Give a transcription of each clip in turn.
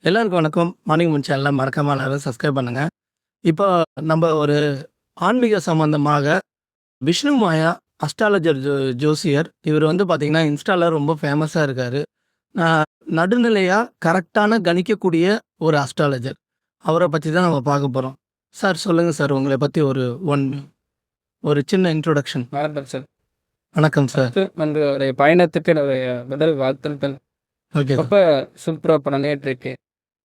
எல்லாருக்கும் வணக்கம். மார்னிங் முன் சேனல மறக்காம எல்லாரும் சப்ஸ்கிரைப் பண்ணுங்க. இப்போ நம்ம ஒரு ஆன்மீக சம்பந்தமாக விஷ்ணு மாயா அஸ்ட்ராலஜர் ஜோசியர். இவர் வந்து பார்த்தீங்கன்னா, இன்ஸ்டால ரொம்ப ஃபேமஸா இருக்காரு. அ நடுநிலையா கரெக்ட்டான கணிக்கக்கூடிய ஒரு அஸ்ட்ராலஜர். அவர பத்தி தான் நம்ம பார்க்க போறோம். சார் சொல்லுங்க சார். உங்கள பத்தி ஒரு சின்ன இன்ட்ரோடக்ஷன். வணக்கம் சார். வணக்கம் சார். உங்களுடைய பயணத்துக்கு என்னுடைய முதல் வாழ்த்துக்கள். Okay sir. ரொம்ப சூப்பரா பண்ணிட்டு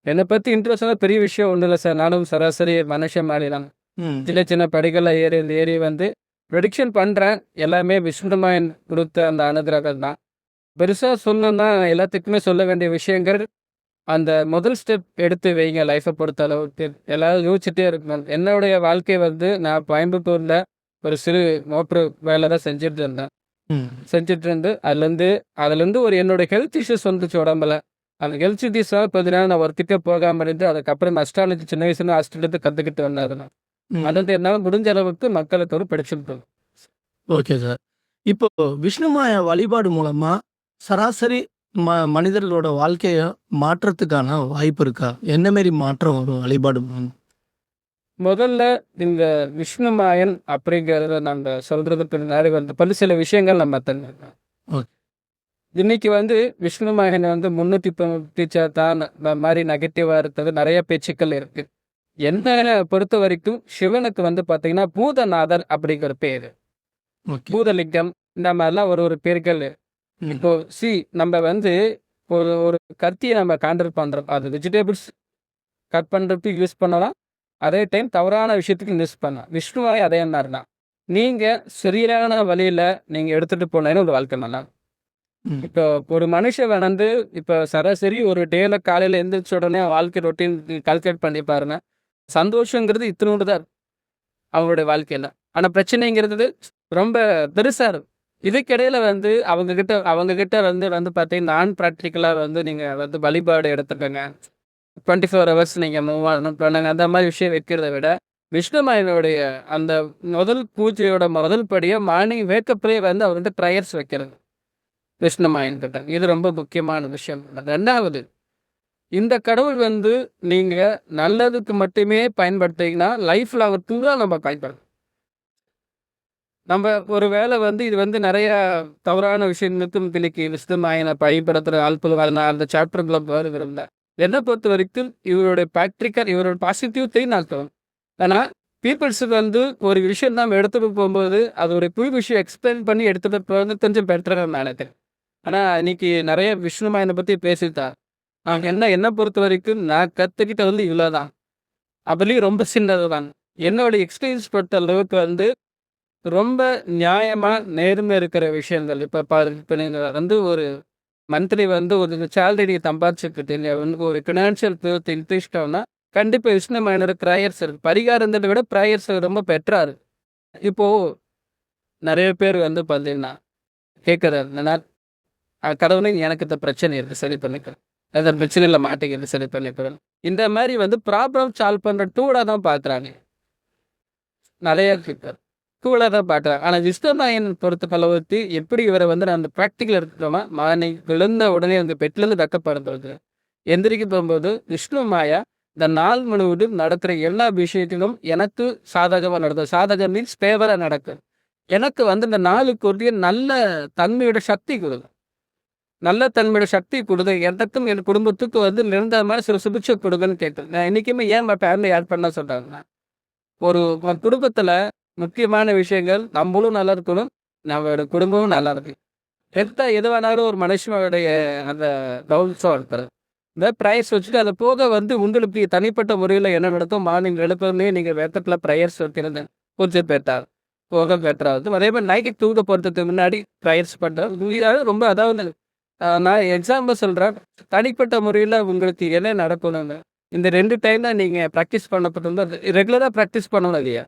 என்னை பத்தி இன்ட்ரோஷனா பெரிய விஷயம் ஒன்றும் இல்லை சார். நானும் சராசரி மனுஷன் மாதிரி தான். ம். சின்ன சின்ன படிகளில் ஏறி ஏறி வந்து ப்ரெடிக்ஷன் பண்ணுறேன். எல்லாமே விஷ்ணுமாயன் கொடுத்த அந்த அனுகிரகம் தான். பெருசாக சொல்லணும்னா எல்லாத்துக்குமே சொல்ல வேண்டிய விஷயங்கள், அந்த முதல் ஸ்டெப் எடுத்து வைங்க லைஃப்பை பொறுத்த அளவுக்கு. எல்லாரும் யோசிச்சுட்டே இருக்கணும். என்னுடைய வாழ்க்கை வந்து நான் கோயம்புத்தூரில் ஒரு சிறு மோட்ரு வேலை தான் செஞ்சுட்டு இருந்தேன். ம். செஞ்சுட்டு இருந்து அதுலேருந்து ஒரு என்னோட ஹெல்த் இஷ்யூஸ் வந்துச்சு உடம்புல. அந்த ஹெல்த் இஷ்யூஸாக கொஞ்ச நாள் நான் ஒர்க்குக்கே போகாமல் இருந்து, அதுக்கப்புறம் அஸ்ட்ராலஜி சின்ன வயசுல ஹாஸ்டல்லேருந்து கற்றுக்கிட்டு வந்தாரு நான். ம். அது வந்து என்னால் முடிஞ்ச அளவுக்கு மக்களுக்கு ஒரு படிச்சுட்டு ஓகே சார். இப்போ விஷ்ணு மாயா வழிபாடு மூலமா சராசரி மனிதர்களோட வாழ்க்கைய மாற்றத்துக்கான வாய்ப்பு இருக்கா? என்ன மாரி மாற்றம் வரும் வழிபாடு மூலம்? முதல்ல இந்த விஷ்ணுமாயன் அப்படிங்கிறத நம்ம சொல்றதுக்கு முன்னாடி வந்து பல சில விஷயங்கள் நம்ம தெரிஞ்சுக்கணும். ஓகே. இன்னைக்கு வந்து விஷ்ணுமாயனை வந்து 390 தான் மாதிரி நெகட்டிவாக இருக்கிறது நிறைய பேச்சுக்கள் இருக்கு. என்ன பொறுத்த வரைக்கும் சிவனுக்கு வந்து பார்த்தீங்கன்னா பூதநாதர் அப்படிங்கிற பேர், ஓகே. பூதலிங்கம், இந்த மாதிரிலாம் ஒரு ஒரு பேர்கள். ம். இப்போ நம்ம வந்து ஒரு ஒரு கத்தியை நம்ம காண்டர் பண்ணுறோம். அது வெஜிடபிள்ஸ் கட் பண்ணுறதுக்கு யூஸ் பண்ணலாம். அதே டைம் தவறான விஷயத்துக்கு யூஸ் பண்ணலாம். விஷ்ணுவாய் அதே மாதிரி தான். நீங்கள் சரியான வழியில் நீங்கள் எடுத்துகிட்டு போனீங்கன்னா ஒரு வாழ்க்கை நல்லா. ம். இப்போ ஒரு மனுஷன் வந்து இப்போ சராசரி ஒரு டேல காலையில் எழுந்திரிச்ச உடனே வாழ்க்கை ரொட்டீன் கால்குலேட் பண்ணி பாருங்க. சந்தோஷங்கிறது இத்தினோண்டு தான் இருக்கும் அவங்களுடைய வாழ்க்கையில். ஆனால் பிரச்சனைங்கிறது ரொம்ப பெருசாக இருக்கும். இதுக்கிடையில் வந்து அவங்க கிட்ட வந்து வந்து பார்த்தீங்கன்னா நான் ப்ராக்டிக்கலாக வந்து நீங்கள் வந்து வழிபாடு எடுத்துக்கோங்க. 24 ஹவர்ஸ் நீங்கள் மூவ் ஆகணும் பண்ணுங்க. அந்த மாதிரி விஷயம் வைக்கிறத விட விஷ்ணுமாயனுடைய அந்த முதல் பூஜையோட முதல் படியாக மார்னிங் வேக்கப்லேயே வந்து அவர் வந்து ப்ரேயர்ஸ் வைக்கிறது விஷ்ணுமாயன் கிட்ட. இது ரொம்ப முக்கியமான விஷயம். ரெண்டாவது, இந்த கடவுள் வந்து நீங்க நல்லதுக்கு மட்டுமே பயன்படுத்திங்கன்னா லைஃப்ல அவர் பூரா நம்ம பயன்படுத்தணும். நம்ம ஒரு வேளை வந்து இது வந்து நிறைய தவறான விஷயங்களுக்கும் இன்னைக்கு விஷ்ணுமாயனை பயன்படுத்துகிற ஆட்கள் நான் அந்த சாப்டர்ல விரும்பல. என்னை பொறுத்த வரைக்கும் இவருடைய ப்ராக்டிக்கல் இவரோட பாசிட்டிவ் நான் சொல்லணும். ஆனால் பீப்புள்ஸுக்கு வந்து ஒரு விஷயம் நம்ம எடுத்துகிட்டு போகும்போது அதோடைய புது விஷயம் எக்ஸ்பிளைன் பண்ணி எடுத்துகிட்டு போகிறது கொஞ்சம் பெட்டராக நான் நினைக்கிறேன். ஆனால் இன்னைக்கு நிறைய விஷ்ணுமாயனை பற்றி பேசிட்டார். என்ன பொறுத்த வரைக்கும் நான் கற்றுக்கிட்ட வந்து இவ்வளோ தான். அதுலேயும் ரொம்ப சின்னது தான். என்னோட எக்ஸ்பீரியன்ஸ் பொறுத்த அளவுக்கு வந்து ரொம்ப நியாயமாக நேர்மை இருக்கிற விஷயங்கள். இப்போ பாருங்க, இப்போ நீங்கள் வந்து ஒரு மந்த்லி வந்து ஒரு சேலரி நீங்கள் சம்பாதிச்சுக்கிட்டு வந்து ஒரு ஃபினான்ஷியல் க்ரோத் இன்க்ரீஸ்டோம்னா கண்டிப்பாக விஷ்ணுமாயனோட ப்ரேயர்ஸ் இருக்குது. பரிகாரத்தை விட ப்ரேயர்ஸ் ரொம்ப பெட்டராக இருக்குது. இப்போது நிறைய பேர் வந்து பார்த்தீங்கன்னா கேட்குறாரு, கடவுளே எனக்கு இந்த பிரச்சனை இருக்குது சரி பண்ணிக்கிறேன், அந்த பிரச்சனையில் மாட்டிக்கிறது சரி பண்ணிக்கிறேன். இந்த மாதிரி வந்து ப்ராப்ளம் சால்வ் பண்ணுற டூலாக தான் பார்க்குறாங்க நிறைய பேர். டூலாக தான் பார்க்குறாங்க. ஆனால் விஷ்ணுமாயன் பொறுத்த அளவுக்கு எப்படி இவரை வந்து நான் அந்த ப்ராக்டிக்கல் எடுத்துட்டோமா, மார்னிங் விழுந்த உடனே அந்த பெட்லேருந்து வெக்கப்படுறது, எந்திரிக்க போகும்போது விஷ்ணுமாயா இந்த நாள் முழுவதும் நடக்கிற எல்லா விஷயத்திலும் எனக்கு சாதகமாக நடக்கும். சாதகம் மீன்ஸ் ஃபேவராக நடக்கும். எனக்கு வந்து இந்த நாளுக்கு ஒரு நல்ல தன்மையோட சக்தி கொடுக்கும். நல்ல தன்மையோட சக்தி கொடுது. எனக்கும் என் குடும்பத்துக்கு வந்து நிரந்தரமான சில சுபிட்சை கொடுக்குன்னு கேட்குது. நான் என்றைக்குமே ஏன் ஃபேமிலி ஆட் பண்ண சொல்கிறாங்கன்னா, ஒரு குடும்பத்தில் முக்கியமான விஷயங்கள் நம்மளும் நல்லா இருக்கணும், நம்மளோட குடும்பமும் நல்லா இருக்கு. எது வேணாலும் ஒரு மனுஷனுடைய அந்த டவுன்ஸாக இருக்கிறது. இந்த ப்ரேயர்ஸ் வச்சுட்டு அதை போக வந்து உங்களுக்கு தனிப்பட்ட முறையில் என்ன நடக்கும், மார்னிங் எழுப்பதுலேயே நீங்கள் வேத்தத்தில் ப்ரேயர்ஸ் வைக்கிறது கொஞ்சம் பெட்டர் போக பெட்டராகுது. அதே மாதிரி நைட்டு தூங்க போகிறதுக்கு முன்னாடி ப்ரேயர்ஸ் பண்ணுறது ரொம்ப, அதாவது நான் எக்ஸாம்பிள் சொல்கிறேன். தனிப்பட்ட முறையில் உங்களுக்கு என்ன நடக்கணுங்க, இந்த 2 டைம் தான் நீங்கள் ப்ராக்டிஸ் பண்ணப்பட்டிருந்தா ரெகுலராக ப்ராக்டிஸ் பண்ணணும் இல்லையா?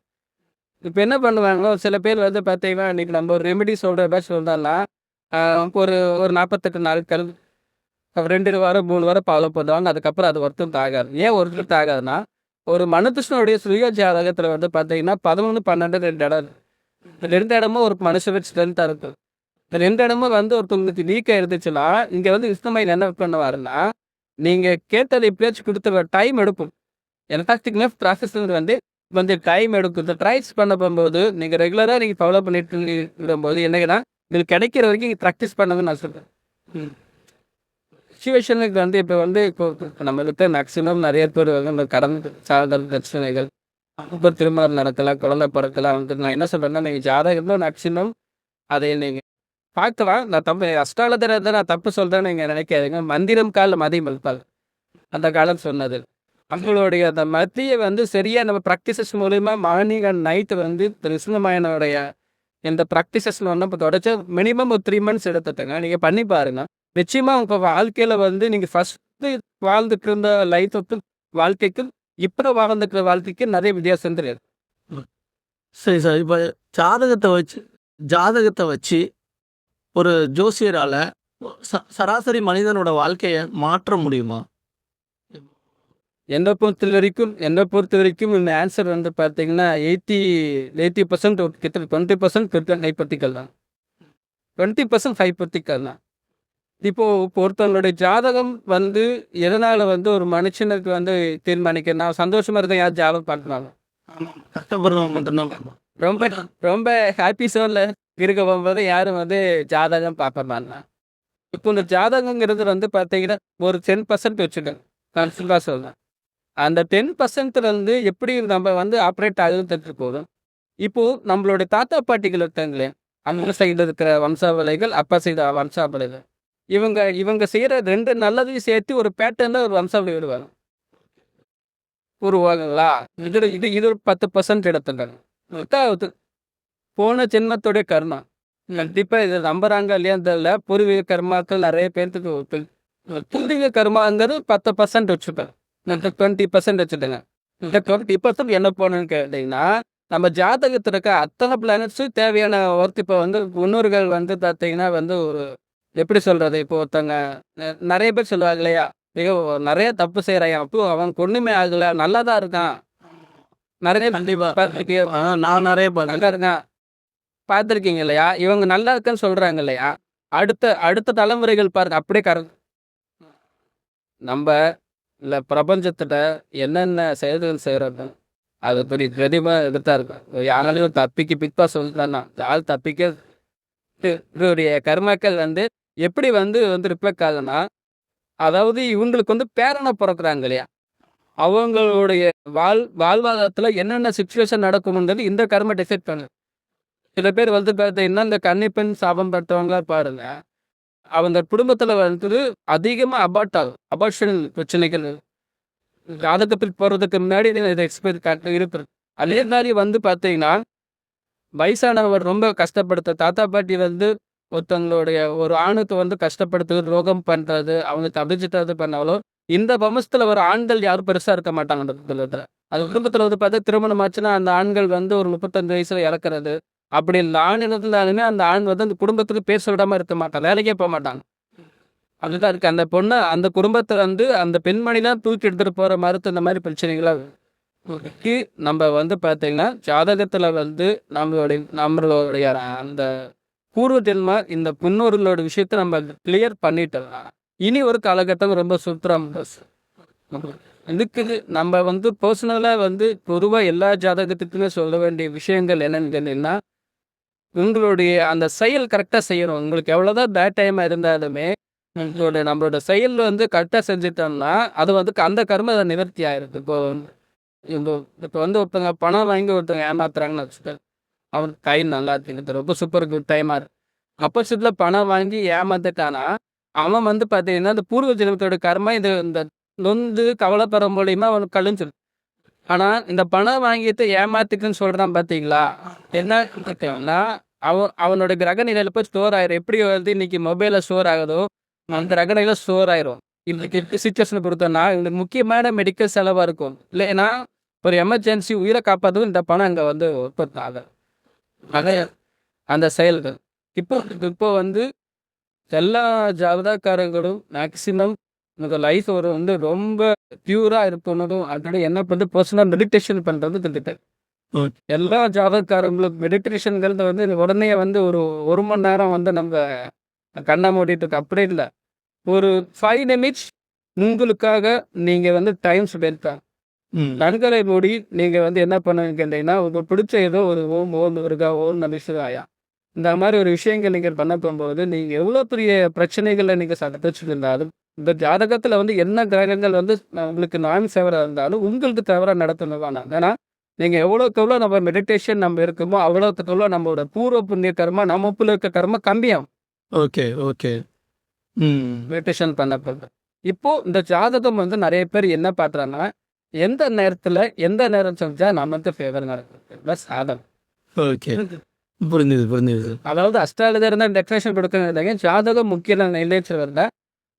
இப்போ என்ன பண்ணுவாங்களோ சில பேர் வந்து பார்த்தீங்கன்னா, இன்றைக்கி நம்ம ஒரு ரெமெடி சொல்கிற மாதிரி சொன்னாலாம் ஒரு ஒரு 48 நாட்கள் 2 வாரம் 3 வாரம் ஃபாலோ பண்ணுவாங்க. அதுக்கப்புறம் அது ஒர்க் ஆகாது. ஏன் ஒர்க் ஆகாதுன்னா, ஒரு மனுஷனுடைய சுய ஜாதகத்தில் வந்து பார்த்தீங்கன்னா 11, 12 2 இடம். இந்த 2 இடமும் ஒரு மனுஷனுக்கு ஸ்ட்ரென்த்தாக இருக்கும். இந்த 2 இடமும் வந்து ஒருத்தவங்களுக்கு வீக்காக இருந்துச்சுன்னா, இங்கே வந்து விஷ்ணுமாயன் என்ன பண்ணுவாருன்னா, நீங்கள் கேட்டது எப்படியாச்சும் கொடுத்துருவ டைம் எடுக்கும். எலக்ட்ரிக் ப்ராசஸ் வந்து கொஞ்சம் டைம் எடுக்கும். இந்த ட்ரைஸ் பண்ண போகும்போது நீங்கள் ரெகுலராக நீங்கள் ஃபாலோ பண்ணிட்டு விடும்போது என்னங்கன்னா உங்களுக்கு கிடைக்கிற வரைக்கும் ப்ராக்டிஸ் பண்ணணும்னு நான் சொல்கிறேன். சிச்சுவேஷனுக்கு வந்து இப்போ நம்மளுக்கு மேக்ஸிமம் நிறைய பேர் வந்து இந்த கடன் சார்ந்த பிரச்சனைகள் இப்போ திருமணம் நடக்கலாம், குழந்தை பிறக்கலாம் வந்து நான் என்ன சொல்கிறேன்னா நீங்கள் ஜாதகம்லாம் மேக்ஸிமம் அதை நீங்கள் பார்க்கலாம். நான் தப்பு அஸ்ட்ராலஜர் நான் தப்பு சொல்கிறேன்னு நீங்கள் நினைக்காதீங்க. மந்திரம் கால் மதி மல்பால் அந்த காலம் சொன்னது. அவங்களுடைய அந்த மத்தியை வந்து சரியாக நம்ம ப்ராக்டிசஸ் மூலிமா மார்னிங் அண்ட் நைட்டு வந்து விஷ்ணுமாயனுடைய இந்த ப்ராக்டிசஸில் வந்து இப்போ தொடச்சா மினிமம் ஒரு 3 months எடுத்துட்டுங்க. நீங்கள் பண்ணி பாருங்க. நிச்சயமாக உங்கள் வாழ்க்கையில் வந்து நீங்கள் ஃபஸ்ட்டு வாழ்ந்துட்டு இருந்த லைஃபுக்கும் வாழ்க்கைக்கும் இப்போ வாழ்ந்துக்கிற வாழ்க்கைக்கு நிறைய வித்தியாசம் தெரியாது. சரி சார். இப்போ ஜாதகத்தை வச்சு ஒரு ஜோசியரால் சராசரி மனிதனோட வாழ்க்கையை மாற்ற முடியுமா? என்னை பொறுத்த வரைக்கும் இந்த ஆன்சர் வந்து பார்த்தீங்கன்னா 80% கிட்ட 20% ஹைப்பத்திக்கல் தான், 20% ஹைப்பத்திக்கல் தான். இப்போ ஒருத்தவங்களுடைய ஜாதகம் வந்து எதனால் வந்து ஒரு மனுஷனுக்கு வந்து தீர்மானிக்க நான் சந்தோஷமாக இருக்கேன். யார் ஜாதகம் பார்க்கணும் கஷ்டப்படுறவங்க மட்டும்தான். ரொம்ப ரொம்ப ஹாப்பி சோனில் இருக்க போகும்போது யாரும் வந்து ஜாதகம் பார்க்கறாங்க. இப்போ இந்த ஜாதகங்கிறது வந்து பார்த்தீங்கன்னா ஒரு 10% வச்சுக்கோங்க. நான் சிம்பிளாக சொல்கிறேன். அந்த 10% வந்து எப்படி நம்ம வந்து ஆப்ரேட் ஆகுதுன்னு தெரிஞ்சு போதும். இப்போது நம்மளுடைய தாத்தா பாட்டிகள் இருக்காங்களே, அந்த சைடில் இருக்கிற வம்சாவளிகள், அப்பா சைடு வம்சாவளிகள், இவங்க செய்கிற 2 நல்லதையும் சேர்த்து ஒரு பேட்டர்னில் ஒரு வம்சாவளி விடுவாங்க உருவாகுங்களா. இது ஒரு 10% எடுத்துட்டாங்க. போன ஜென்மத்தோடைய கர்மா கண்டிப்பாக இதை நம்புறாங்க இல்லையா தெரியல. பூர்வீக கர்மாக்கள் நிறைய பேர்த்துக்கு பூர்வீக கர்மாங்கிறது 10% வச்சுப்பேன். 20% வச்சுட்டேங்க. இந்த 20% என்ன போகணுன்னு கேட்டிங்கன்னா நம்ம ஜாதகத்தில் இருக்க அத்தனை பிளானட்ஸும் தேவையான ஒர்க். இப்போ வந்து முன்னோர்கள் வந்து பார்த்தீங்கன்னா வந்து ஒரு எப்படி சொல்கிறது, இப்போ ஒருத்தவங்க நிறைய பேர் சொல்லுவாங்க இல்லையா, நிறைய தப்பு செய்கிறான், அப்போ அவன் ஒன்றுமே ஆகலை, நல்லா தான் இருக்கான். நிறைய கண்டிப்பாக நான் நிறைய நல்லா இருக்கான் பார்த்துருக்கீங்க இல்லையா. இவங்க நல்லா இருக்குன்னு சொல்கிறாங்க இல்லையா. அடுத்த தலைமுறைகள் பாருங்க அப்படியே நம்ம இல்லை பிரபஞ்சத்தில் என்னென்ன செயல்கள் செய்கிறது அது பெரிய பிரதிமாக இதுதான் இருக்கும். யாராலையும் தப்பிக்கு பிக்பாஸ் சொல்லிட்டான்னா ஆள் தப்பிக்க இவருடைய கர்மாக்கள் வந்து எப்படி வந்து ரிஃப்ளெக்ட் ஆகுதுன்னா, அதாவது இவங்களுக்கு வந்து பேரனை பிறக்கிறாங்க இல்லையா, அவங்களுடைய வாழ்வாதாரத்தில் என்னென்ன சுச்சுவேஷன் நடக்கும்ன்றது இந்த கர்மா டிசைட் பண்ணுது. சில பேர் வந்து பார்த்தீங்கன்னா இந்த கன்னிப்பெண் சாபம் பட்டவங்களா பாருங்க, அவங்க குடும்பத்தில் வந்து அதிகமாக அபார்ட் ஆகும். அபார்ஷன் பிரச்சனைகள் ஜாதகத்துக்கு போகிறதுக்கு முன்னாடி இதை எக்ஸ்பெக்ட் இருக்குது. அதே மாதிரி வந்து பார்த்தீங்கன்னா வயசானவர் ரொம்ப கஷ்டப்படுத்த தாத்தா பாட்டி வந்து ஒருத்தவங்களுடைய ஒரு ஆணுக்கு வந்து கஷ்டப்படுத்துறது, ரோகம் பண்ணுறது, அவங்க தவிச்சிட்டது பண்ணாலும் இந்த வம்சத்தில் வர ஆண்கள் யாரும் பெருசாக இருக்க மாட்டாங்க. அந்த குடும்பத்தில் அது குடும்பத்தில் வந்து பார்த்தா திருமணம் ஆச்சுன்னா அந்த ஆண்கள் வந்து ஒரு 35 வயசுல இறக்குறது. அப்படி இல்லை ஆண் இருந்தாலுமே அந்த ஆண் வந்து அந்த குடும்பத்துக்கு பேர் சொல்லாமல் இருக்க மாட்டாங்க, வேலைக்கே போக மாட்டாங்க. அதுதான் இருக்குது. அந்த பொண்ணை அந்த குடும்பத்தை வந்து அந்த பெண்மணிலாம் தூக்கி எடுத்துகிட்டு போகிற மாதிரி இந்த மாதிரி பிரச்சனைகளாக நம்ம வந்து பார்த்தீங்கன்னா ஜாதகத்தில் வந்து நம்மளுடைய அந்த பூர்வ ஜென்ம இந்த முன்னோர்களோட விஷயத்த நம்ம கிளியர் பண்ணிட்டோம். இனி ஒரு காலகட்டம் ரொம்ப சுத்தரம். இதுக்கு நம்ம வந்து பர்சனலாக வந்து பொதுவாக எல்லா ஜாதகத்துக்குமே சொல்ல வேண்டிய விஷயங்கள் என்னன்னு கேட்டீங்கன்னா, உங்களுடைய அந்த செயல் கரெக்டாக செய்யணும். உங்களுக்கு எவ்வளோதான் பேட் டைமாக இருந்தாலுமே நம்மளோட செயல் வந்து கரெக்டாக செஞ்சுட்டோம்னா அது வந்து அந்த கர்ம அதை நிவர்த்தி ஆயிருக்கு. இப்போ வந்து ஒருத்தவங்க பணம் வாங்கி ஒருத்தவங்க ஏமாத்துறாங்கன்னு வச்சுக்கோங்க, அவனுக்கு டைம் நல்லா இருக்கு, ரொம்ப சூப்பர் குட் டைமாக இருக்கு. ஆப்போசிட்டில் பணம் வாங்கி ஏமாத்துட்டானா அவன் வந்து பார்த்தீங்கன்னா இந்த பூர்வ ஜென்மத்தோட கர்மா இந்த நொந்து கவலைப்படுற மூலியமாக அவனுக்கு கழிஞ்சிடும். ஆனால் இந்த பணம் வாங்கிட்டு ஏமாத்துக்குன்னு சொல்கிறான் பார்த்தீங்களா, என்ன கேட்டீங்கன்னா அவனோட கிரக நிலையில் போய் ஸ்டோர் ஆயிரும். எப்படி வந்து இன்னைக்கு மொபைலில் ஸ்டோர் ஆகுதோ அந்த கிரக நிலையில் ஸ்டோர் ஆயிரும். இந்த சுச்சுவேஷனை பொறுத்தோன்னா இவங்களுக்கு முக்கியமான மெடிக்கல் செலவாக இருக்கும். இல்லைன்னா ஒரு எமர்ஜென்சி உயிரை காப்பாற்றவும் இந்த பணம் அங்கே வந்து உற்பத்தி ஆகும். அந்த செயல்கள் இப்போ வந்து எல்லா ஜாதகக்காரங்களும் மேக்சிமம் இந்த லைஃப் ஒரு வந்து ரொம்ப பியூராக இருக்கணும். அதோட என்ன பண்ணுறது பர்சனல் மெடிடேஷன் பண்ணுறது திட்டேன். எல்லா ஜாதகக்காரங்களும் மெடிடேஷன்கிறது வந்து உடனே வந்து ஒரு மணி நேரம் வந்து நம்ம கண்ணை மூடிட்டு அப்படி இல்லை, ஒரு 5 நிமிட்ஸ் உங்களுக்காக நீங்க வந்து டைம் ஸ்பெண்ட் பண்ண ம். கண்களை மூடி நீங்க வந்து என்ன பண்ணுவீங்க கேட்டீங்கன்னா, உங்களுக்கு பிடிச்ச ஏதோ ஒரு ஓம் ஓம் முருகா, ஓம் நம சிவாயா இந்த மாரி ஒரு விஷயங்கள் நீங்க பண்ண போம்போது, நீங்க எவ்வளோ பெரிய பிரச்சனைகள நீங்க சந்திச்சிருந்தாலும், இந்த ஜாதகத்துல வந்து என்ன கிரகங்கள் வந்து உங்களுக்கு நான் ஃபேவரா இருந்தாலும், உங்களுக்கு ஃபேவரா நடத்தணும் வேணாம். ஏன்னா, நீங்க எவ்வளோக்கு எவ்வளோ நம்ம மெடிடேஷன் நம்ம இருக்கோமோ, அவ்வளோத்துக்கு எவ்வளோ நம்மளோட பூர்வ புண்ணிய கர்மா, நமக்குள்ள இருக்க கர்மா கம்மியாகும். Okay, okay. ம். மெடிடேஷன் பண்ண. இப்போ இந்த ஜாதகம் வந்து நெறைய பேர் என்ன பார்க்குறாங்கன்னா, எந்த நேரத்துல, எந்த நேரம் செஞ்சா நமக்கு ஃபேவர் நடக்கும். ப்ளஸ் சாதகம். ஓகே. புரிஞ்சுது, புரிஞ்சுது. அதாவது அஸ்ட்ராலஜர் தான் டெக்கரேஷன் கொடுக்கறது இல்லைங்க. ஜாதகம் முக்கியம் இல்லைன்னு சொல்லல.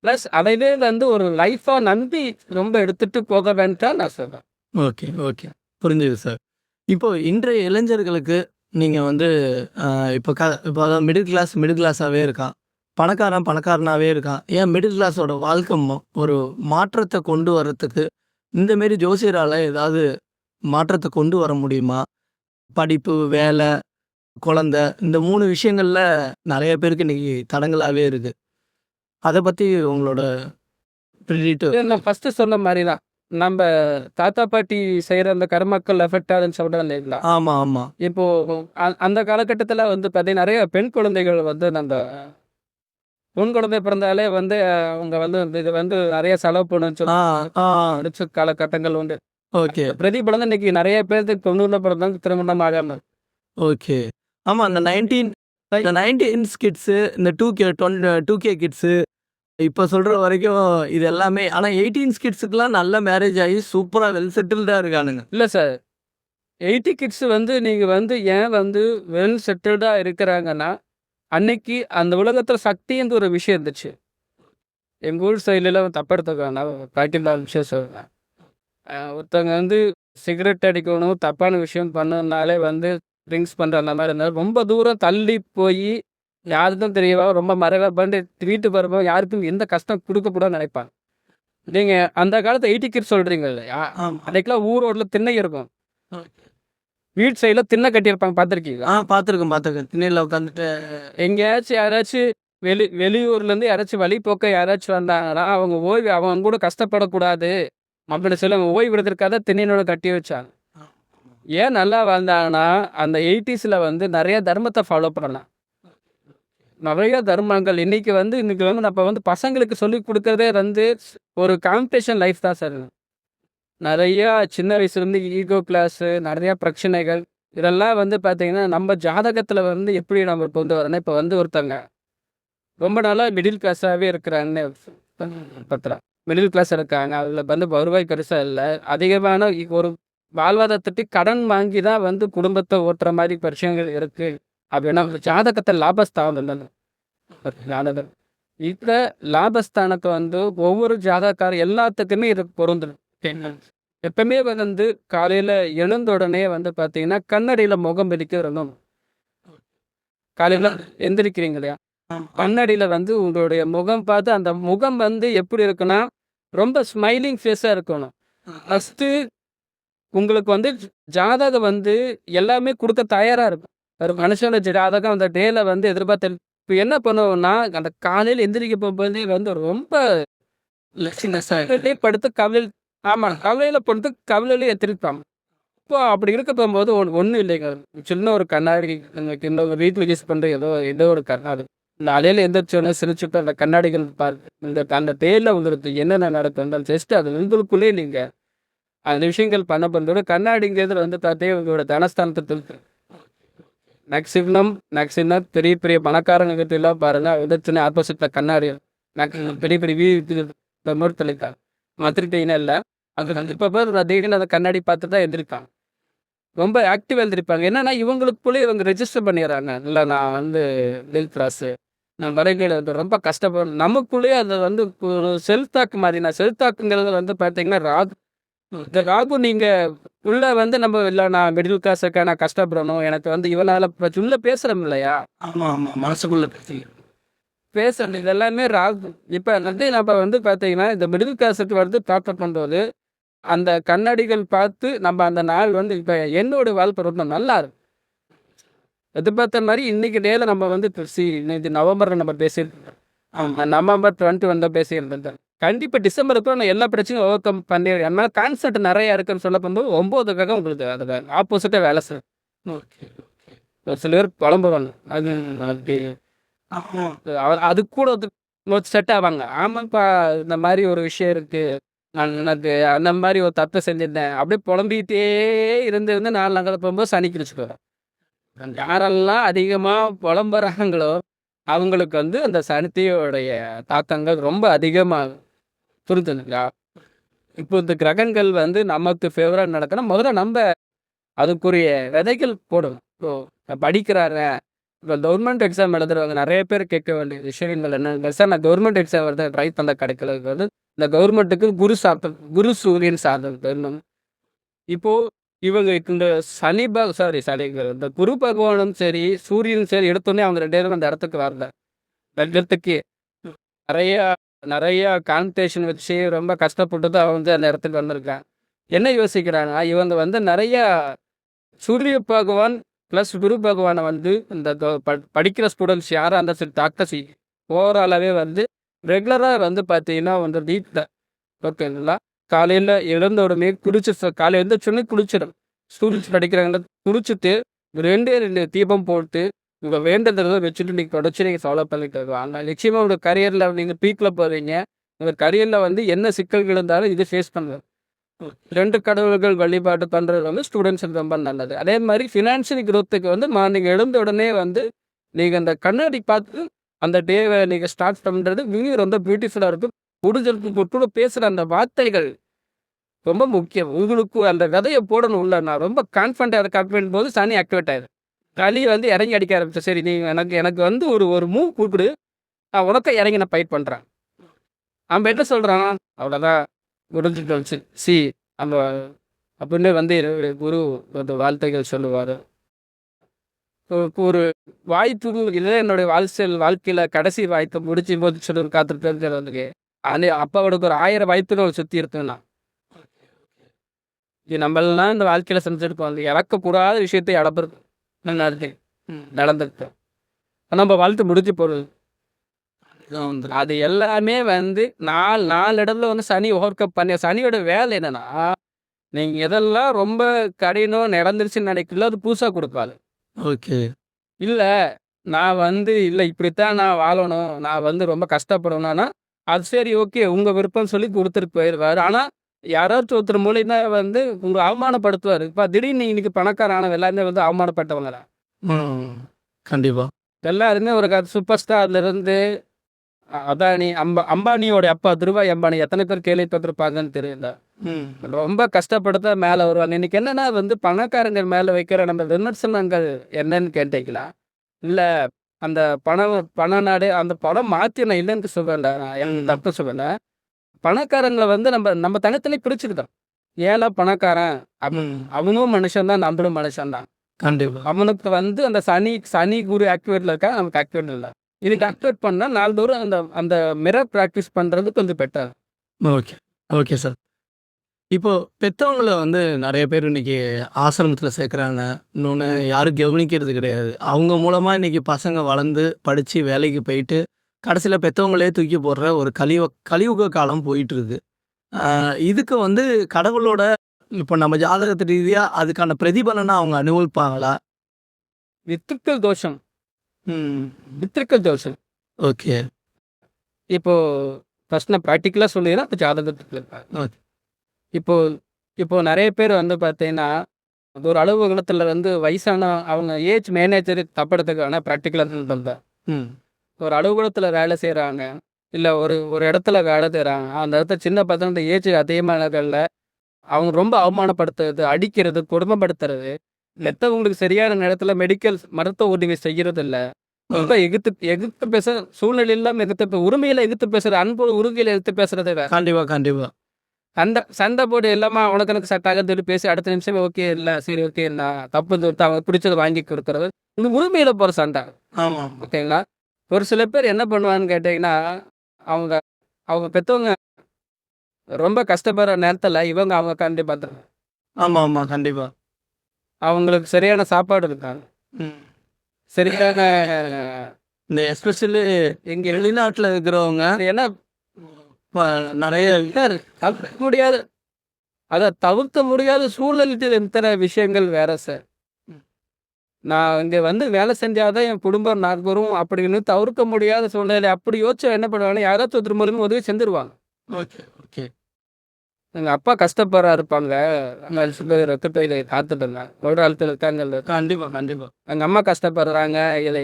ப்ளஸ் அதைவே வந்து ஒரு லைஃபா நம்பி ரொம்ப எடுத்துட்டு போக வேண்டாம் நான் சொல்றேன். Okay, okay. புரிஞ்சுது சார். இப்போ இன்றைய இளைஞர்களுக்கு நீங்க வந்து அ இப்போ அதாவது மிடில் கிளாஸாவே இருக்கான். பணக்காரன் பணக்காரனாவே இருக்கான். ஏன் மிடில் கிளாஸோட வாழ்க்கை ஒரு மாற்றத்த கொண்டு வரதுக்கு, இந்த மாரி ஜோசியரால ஏதாவது மாற்றத்த கொண்டு வர முடியுமா? படிப்பு, வேலை, குழந்தை இந்த 3 விஷயங்கள்ல நெறைய பேருக்கு இன்னைக்கு தடங்கலாவே இருக்கு. அத பத்தி உங்களோட பிரிடிக்ட். இது நான் ஃபர்ஸ்ட்டு சொன்ன மாரி தான். நம்ப தாத்தா, பாட்டி செய்ற அந்த கர்மாக்கள் எஃபெக்ட் ஆகுதுன்னு சொல்றேன் இல்லைங்களா? ஆமா, ஆமா. இப்போ அந்த காலகட்டத்தில வந்து பார்த்தீங்கன்னா, நெறைய பெண் குழந்தைகள் வந்து பெண் குழந்தை பிறந்தாலே வந்து அவங்க வந்து இது வந்து நெறைய செலவு பண்ணணும்னு ஆ, சொல்லி ஆ. படிச்ச காலகட்டங்கள் உண்டு. ஓகே, பிரதிபலன் தான் இன்னைக்கு நெறைய பேருக்கு 90ல பிறந்தவங்க திருமணம் ஆகாம இருக்கு. ஓகே. ஆமா. அந்த 19 கிட்ஸு, இந்த 2கே கிட்ஸு இப்ப சொல்ற வரைக்கும் இது எல்லாமே ஆனா 18 கிட்ஸுக்குலாம் நல்ல மேரேஜ் ஆகி சூப்பரா வெல் செட்டில்டா இருக்கானுங்க. இல்ல சார். 80 கிட்ஸ் வந்து நீங்க வந்து ஏன் வந்து வெல் செட்டில்டா இருக்கிறாங்கன்னா, அன்னைக்கு அந்த உலகத்துல சக்தின்ற ஒரு விஷயம் இருந்துச்சு. எங்க ஊர் சைடுலலாம் தப்பா எடுத்துக்க வேணாம். பிராக்டிகலா விஷயம் சொல்றேன். ஒருத்தவங்க வந்து சிகரெட் அடிக்கணும், தப்பான விஷயம் பண்ணணும்னாலே வந்து ட்ரிங்க்ஸ் பண்ற அந்த மாரி இருந்தாலும், ரொம்ப தூரம் தள்ளி போயி யாருக்கும் தெரியாம ரொம்ப மறைவா பண்ணிட்டு வீட்டுக்கு வரும்போது யாருக்கும் எந்த கஷ்டம் குடுக்கக்கூடாதுன்னு நெனைப்பாங்க. நீங்க அந்த காலத்து 80 கிட்ஸ் சொல்றீங்க இல்லையா? ஆமா. அன்னைக்கெல்லாம் ஊர் ரோட்ல திண்ணை இருக்கும். ஓகே. வீட்டு சைடுல திண்ணை கட்டியிருப்பாங்க பார்த்துருக்கீங்களா? பார்த்துருக்கேன், பார்த்துருக்கேன். திண்ணையில உட்காந்துட்டு எங்கேயாச்சும் யாராச்சும் வெளியூர்லேருந்து யாராச்சும் வழிப்போக்க யாராச்சும் வந்தாங்கன்னா, அவங்க கூட கஷ்டப்படக்கூடாது அப்படின்னு சொல்லி அவங்க ஓய்வு எடுக்கிறதுக்காக திண்ணையோட கட்டி வச்சாங்க. ஏன் நல்லா வாழ்ந்தாங்கன்னா, அந்த 80ஸ்ல வந்து நெறைய தர்மத்த ஃபாலோ பண்ணலாம். நெறைய தர்மங்கள் இன்னைக்கு வந்து நம்ம வந்து பசங்களுக்கு சொல்லிக் குடுக்கிறதே வந்து ஒரு காம்படிஷன் லைஃப் தான் சார். நெறையா சின்ன வயசுலேருந்து ஈகோ கிளாஸு, நெறையா பிரச்சனைகள். இதெல்லாம் வந்து பார்த்தீங்கன்னா, நம்ம ஜாதகத்தில வந்து எப்படி நம்ம கொண்டு வரணும், இப்போ வந்து ஒருத்தங்க ரொம்ப நாளா மிடில் கிளாஸாவே இருக்கிறாங்கன்னு பத்துறேன். மிடில் கிளாஸ் இருக்காங்க. அதில வந்து வருவாய் பெருசா இல்ல. அதிகமான ஒரு வாழ்வாதாரத்துக்கு கடன் வாங்கி தான் வந்து குடும்பத்த ஓட்டுற மாரி பிரச்சனைகள் இருக்கு. அப்படின்னா ஜாதகத்த லாபஸ்தானம் இல்லைன்னு. ஜாதகம். இப்ப லாபஸ்தானத்த வந்து ஒவ்வொரு ஜாதகக்காரர் எல்லாத்துக்குமே இது பொருந்தும். எப்பவுமே வந்து காலையில எழுந்த உடனே வந்து பார்த்தீங்கன்னா, கண்ணாடியில முகம் வெடிக்க வரணும். காலையில எந்திரிக்கிறீங்க இல்லையா? ஆமா. கண்ணாடியில வந்து உங்களுடைய முகம் பார்த்து அந்த முகம் வந்து எப்படி இருக்குன்னா, ரொம்ப ஸ்மைலிங் ஃபேஸா இருக்கணும். ஃபர்ஸ்ட்டு உங்களுக்கு வந்து ஜாதகம் வந்து எல்லாமே குடுக்க தயாரா இருக்கும். ஒரு மனுஷனோட ஜாதகம் அந்த டேல வந்து எதிர்பார்த்து இப்ப என்ன பண்ணுவோம்னா, அந்த காலையில எந்திரிக்க போம்போதே வந்து ரொம்ப லெக்சினஸ்ஸா படுத்து ஆமா. கவலையில படுத்து கவலையில எந்திரிப்பாங்க. இப்போ அப்படி இருக்க போகும்போது ஒண்ணும் இல்லைங்க. சின்ன ஒரு கண்ணாடி இந்த வீட்ல யூஸ் பண்ற ஏதோ ஒரு கண்ணாடி. காலையில எந்திரிச்சோனே சிரிச்சுட்டு அந்த கண்ணாடிகள் அந்த டேல உங்களுக்கு என்னென்ன நடக்கும் ஜஸ்ட் அது உங்களுக்குள்ளேயே நீங்க அந்த விஷயங்கள் பண்ண போறதோட கண்ணாடிங்கிறது வந்து பார்த்தீங்கன்னா உங்களோட தனஸ்தானத்தை திருத்தும். மேக்ஸிமம் பெரிய பெரிய பணக்காரங்க கிட்டலாம் பாருங்க எதிர்த்துனே ஆப்போசிட்ல கண்ணாடி பெரிய பெரிய வீடு மாதிரி தெளித்தாங்க. மத்திரிட்டீங்கன்னா இல்லை அது இப்போ பேர் திடீர்னு அந்த கண்ணாடி பார்த்து தான் எந்திரிப்பாங்க. ரொம்ப ஆக்டிவாக எழுந்திருப்பாங்க. என்னன்னா இவங்களுக்குள்ளே இவங்க ரெஜிஸ்டர் பண்ணிடுறாங்க. இல்லை நான் வந்து மிடில் கிளாஸு. நான் வரைகையில் வந்து ரொம்ப கஷ்டப்படும். நமக்குள்ளேயே அது வந்து ஒரு செல்ஃப் டாக் மாதிரி. நான் செல்ஃப் டாக்குங்கிறது வந்து பார்த்தீங்கன்னா ராகு. இந்த ராகு நீங்க உள்ள வந்து நம்ம இல்லை நான் மிடில் கிளாஸ் இருக்கேன் நான் கஷ்டப்படணும். எனக்கு வந்து இவனால உள்ள பேசுகிறோம் இல்லையா? ஆமா, ஆமா. மனசுக்குள்ள பேசுறது இது எல்லாமே ராகு. இப்போ வந்து நம்ம வந்து பார்த்தீங்கன்னா இந்த மிடில் கிளாஸுக்கு வந்து டார்கெட் பண்ணும்போது அந்த கண்ணாடிகள் பார்த்து நம்ம அந்த நாள் வந்து இப்போ என்னோட வாழ்க்கை ரொம்ப நல்லா இருக்கு. எதிர்பார்த்த மாதிரி இன்னைக்கு டேல நம்ம வந்து இன்னைக்கு நவம்பரில் நம்ம பேசியிருக்கோம். நவம்பர் 20 வந்து பேசியிருந்தோம். கண்டிப்பா டிசம்பருக்குள்ள நான் எல்லா பிரச்சனையும் ஓவர் கம் பண்ணிடுவேன். ஏன்னா கான்செப்ட் நெறைய இருக்குன்னு சொல்ல போகும்போது 9 கிரகம் உங்களுக்கு அதுல ஆப்போசிட்டா வேலை செய்யும். ஓகே. ஒரு சில பேர் புலம்புவாங்க. அது அது ஆமா. அதுக்கு கூட செட் ஆவாங்க. ஆமாப்பா இந்த மாரி ஒரு விஷயம் இருக்கு. நான் எனக்கு அந்த மாரி ஒரு தப்பு செஞ்சிருந்தேன். அப்படியே புலம்பிக்கிட்டே இருந்து 4 நாட்கள் போகும்போது சனி கிழிச்சுக்குவாரு. யாரெல்லாம் அதிகமா புலம்புறாங்களோ, அவங்களுக்கு அந்த சனியோடைய தாக்கங்கள் ரொம்ப அதிகமாகும். புரியுதுங்களா? இப்போ இந்த கிரகங்கள் நமக்கு ஃபேவரா நடக்கணும். முதல்ல நம்ப அதுக்குரிய விதைகள் போடணும். இப்போ படிக்கிறாங்க. இப்போ கவர்மெண்ட் எக்ஸாம் எழுதுறவங்க நெறைய பேர் கேட்க வேண்டிய விஷயங்கள் என்னன்னா, சார் நான் கவர்மெண்ட் எக்ஸாம் எழுத ட்ரை பண்ண கிடைக்கல. இந்த கவர்மெண்ட்டுக்கு குரு சூரியன் சார்ந்தது வேணும். இப்போ இவங்க இந்த இந்த குரு பகவானும் சரி, சூரியனும் சரி எடுத்தோனே அவங்க 2 பேரும் அந்த இடத்துக்கு வரல. இடத்துக்கு நெறைய நெறைய கான்வர்சேஷன் வச்சு ரொம்ப கஷ்டப்பட்டு தான் அவன் அந்த இடத்துக்கு வந்திருக்கான். என்ன யோசிக்கிறாங்கன்னா, இவங்க நெறைய சூரிய பகவான் ப்ளஸ் குரு பகவான இந்த படிக்கிற ஸ்டூடெண்ட்ஸ் யாரா இருந்தாலும் சரி, டாக்டர்ஸ் ஓவராலாவே ரெகுலரா பார்த்தீங்கன்னா வீட்ல ஓகேங்களா? காலையில எழுந்த உடனே காலையில எந்திரிச்சோனே குளிச்சிடணும். ஸ்டூடெண்ட்ஸ் படிக்கிறாங்கல்ல, குளிச்சுட்டு 2 தீபம் போட்டு, உங்க வேண்டுதல வச்சுட்டு நீங்க தொடர்ச்சி நீங்க ஃபாலோ பண்ணிட்டு வாங்க. நிச்சயமா உங்க கரியர்ல நீங்க பீக்ல போவீங்க. உங்க கரியர்ல என்ன சிக்கல்கள் இருந்தாலும் இது ஃபேஸ் பண்ணுங்க. 2 கடவுள்கள் வழிபாடு பண்றது ஸ்டூடெண்ட்ஸுக்கு ரொம்ப நல்லது. அதே மாரி ஃபினான்ஷியல் குரோத்துக்கு மார்னிங் எழுந்த உடனே நீங்க அந்த கண்ணாடி பார்த்து அந்த டேவ நீங்க ஸ்டார்ட் பண்றது ரொம்ப பியூட்டிஃபுல்லா இருக்கும். முடிஞ்சதுக்கு கூட பேசுற அந்த வார்த்தைகள் ரொம்ப முக்கியம். உங்களுக்கு அந்த விதைய போடணும் உள்ள. நான் ரொம்ப கான்ஃபிடென்ட்டா இருக்கேன் அப்படின்போது சனி ஆக்டிவேட் ஆயிரும். களி இறங்கி அடிக்க ஆரம்பிச்சு. சரி நீ எனக்கு எனக்கு ஒரு ஒரு மூவ் குடுக்குடு. நான் உனக்க இறங்கி நான் ஃபைட் பண்றேன். அவன் என்ன சொல்றான்? அவ்வளோதான் முடிஞ்சுட்டு அந்த அப்படின்னு குரு வாழ்த்துக்கள் சொல்லுவாரு. ஒரு வாய்ப்பு இதுதான் என்னுடைய வாழ்க்கையில கடைசி வாய்ப்பு முடிச்சும்போது சொல்லி காத்துட்டு அப்பாவோட ஒரு 1000 வாய்ப்புகள் சுத்தி இருக்குன்னா இது நம்மளாம் இந்த வாழ்க்கையில செஞ்சிருக்கோம். அது இறக்கக்கூடாத விஷயத்தை நடந்து நடந்துருக்கு. நம்ம வாழ்த்து முடிஞ்சு போறது. அது எல்லாமே 4 இடத்துல சனி ஓவர் கம் பண்ணி சனியோட வேலை என்னன்னா, நீங்க எதெல்லாம் ரொம்ப கடினம் நடந்துருச்சுன்னு நினைக்கல அது புதுசா கொடுப்பாரு. ஓகே. இல்ல நான் இல்ல இப்படித்தான் நான் வாழணும். நான் ரொம்ப கஷ்டப்படணும்னா, அது சரி ஓகே உங்க விருப்பம் சொல்லி குடுத்துட்டு போயிருவாரு. ஆனா, யாராச்சும் ஒருத்தர் மூலியமா உங்கள அவமானப்படுத்துவாரு. இப்ப திடீர்னு இன்னைக்கு பணக்காரன் ஆனவங்க எல்லாருமே அவமானப்பட்டவங்க தான். ம். கண்டிப்பா. எல்லாருமே ஒரு சூப்பர் ஸ்டார்லேருந்து அதானி, அம்பானியோட அப்பா திருபாய் அம்பானி எத்தனை பேர் கேள்விப்பட்டிருப்பாங்கன்னு தெரியல. ம். ரொம்ப கஷ்டப்பட்டு தான் மேல வருவாங்க. இன்னைக்கு என்னன்னா பணக்காரங்க மேல வைக்கிற நம்ம விமர்சனங்கள் என்னன்னு கேட்டீங்களா? இல்ல அந்த பண நாடு அந்த படம் மாத்தி நான் இல்லைன்னு சொல்லல. நான் எனக்கு தப்பு சொல்லல. பணக்காரங்கள நம்ம நம்ம தனித்தனி பிரிச்சுக்கிட்டோம். ஏழை பணக்காரன் ம். அவனும் மனுஷன் தான், நம்மளும் மனுஷன் தான். கண்டிப்பா. அவனுக்கு அந்த சனி குரு ஆக்டிவேட்ல இருக்கா, நமக்கு ஆக்டிவேட் இல்ல. இதுக்கு ஆக்டிவேட் பண்ணா நாள்தோறும் அந்த அந்த மிரர் பிராக்டிஸ் பண்றது கொஞ்சம் பெட்டர். ஓகே. Okay sir. இப்போ பெத்தவங்கள நெறைய பேர் இன்னைக்கு ஆசிரமத்தில சேர்க்குறாங்க. இன்னொன்னு யாரும் கவனிக்கிறது கிடையாது. அவங்க மூலமா இன்னைக்கு பசங்க வளர்ந்து, படிச்சு வேலைக்கு போயிட்டு, கடைசியில பெத்தவங்களே தூக்கி போடுற ஒரு கலியுக காலம் போயிட்டுருக்கு. இதுக்கு கடவுளோட இப்போ நம்ம ஜாதகத்து ரீதியா அதுக்கான பிரதிபலன அவங்க அனுபவிப்பாங்களா? வித்துக்கள் தோஷம். ம். வித்துக்கள் தோஷம். ஓகே. இப்போ ஃபர்ஸ்ட் நான் பிராக்டிகலா சொல்லிடுறேன். அப்ப ஜாதகத்துக்கு ஓகே. இப்போ இப்போ நெறைய பேர் பார்த்தீங்கன்னா, ஒரு அலுவலகத்துல வயசான அவங்க ஏஜ் மேனேஜர் தப்படுறதுக்கான பிராக்டிகலா சொல்றேன். ம். ஒரு அலுவலகத்துல வேலை செய்றாங்க. இல்ல ஒரு ஒரு இடத்துல வேலை செய்றாங்க. அந்த இடத்துல சின்ன பசங்க ஏஜ் அதிகமானவர்கள அவங்க ரொம்ப அவமானப்படுத்துறது, அடிக்கிறது, கொடுமைப்படுத்துறது, பெத்தவங்களுக்கு சரியான நேரத்துல மருத்துவ உதவி செய்யறதில்ல. ரொம்ப எதிர்த்து எதிர்த்து பேச சூழ்நிலை இல்லாம உரிமையில எதிர்த்து பேசுற அன்பு உறுதியில எதிர்த்து பேசுறதே வேற. கண்டிப்பா, கண்டிப்பா. சண்டை போட்டு எல்லாமா உனக்கு எனக்கு செட் ஆகுதுன்னு சொல்லி பேசி அடுத்த நிமிஷமே ஓகே இல்ல, சரி ஓகே இல்ல, தப்புன்னு சொல்லிட்டு அவங்க பிடிச்சத வாங்கி கொடுக்கறது. இந்த உரிமையில போற சண்டை. ஆமா. ஓகேங்களா? ஒரு சில பேர் என்ன பண்ணுவாங்கன்னு கேட்டீங்கன்னா, அவங்க அவங்க பெத்தவங்க ரொம்ப கஷ்டப்படுற நேரத்துல அவங்க கண்டிப்பா ஆமா. கண்டிப்பா. அவங்களுக்கு சரியான சாப்பாடு இருக்காது. ம். சரியான இந்த எஸ்பெஷலி எங்க வெளிநாட்டுல இருக்கிறவங்க ஏன்னா இப்ப நெறைய சார் தவிர்க்க முடியாது. அத தவிர்க்க முடியாத சூழலில் இத்தனை விஷயங்கள் வேற சார். ம். நான் இங்க வந்து வேலை செஞ்சா தான் என் குடும்பம் நகரும் அப்படின்னு தவிர்க்க முடியாத சூழ்நிலை. அப்படி யோசிச்சா என்ன பண்ணுவாங்கன்னா, யாராச்சும் ஒருத்தர் மூலியமா உதவி செஞ்சுருவாங்க. Okay, okay. எங்க அப்பா கஷ்டப்படுறா இருப்பாங்க. ரத்த பையில காத்துட்டு இருந்தாங்க. ஒரு அழுத்தம் இருக்காங்கல்ல. கண்டிப்பா, கண்டிப்பா. எங்க அம்மா கஷ்டப்படுறாங்க. இதை